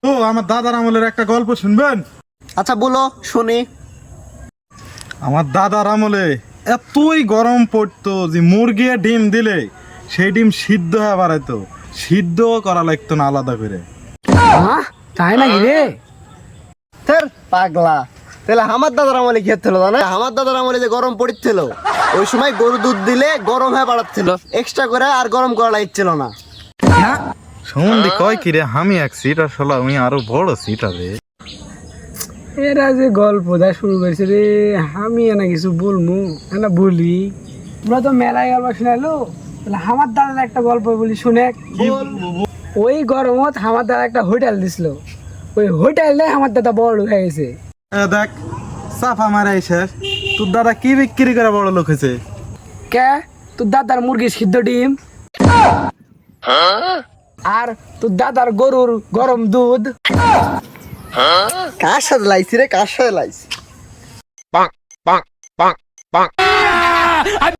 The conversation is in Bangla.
তো আমার দাদার আমলের একটা গল্প শুনবেন? আচ্ছা বলো শুনি। আমার দাদার আমলে এতই গরম পড়তো যে মুরগি ডিম দিলে সেই ডিম সিদ্ধ হয়ে বাড়াইতো, সিদ্ধ করা লাগতো না আলাদা করে। তাই নাকি রে? ধের পাগলা, তাহলে আমার দাদার আমলে কি হচ্ছিল জানা? আমার দাদার আমলে যে গরম পড়ছিল ওই সময় গরু দুধ দিলে গরম হয়ে বাড়াচ্ছিল, এক্সট্রা করে আর গরম করা লাগছিল না। সম্বন্ধে কয় কি রে, আমি এক সিট আসলে আমি আরো বড় সিট হবে। এরা যে গল্প দা শুরু করেছে রে, আমি না কিছু বলবো না বলি। তোমরা তো মেলায় গল্প শোনালো, তাহলে আমার দাদার একটা গল্প বলি শুনে। ওই গরমত আমার দাদা একটা হোটেল দিছিল, ওই হোটেলে আমার দাদা বড় লোক হয়ে গেছে। দেখ সাফা মারা এসে তোর দাদা কি বিক্রি করে বড় লোক হয়েছে? কে? তোর দাদার মুরগির সিদ্ধ ডিম, আর তোর দাদার গরুর গরম দুধ। কার সাথে লাইছি রে, কার সাথে লাইছি?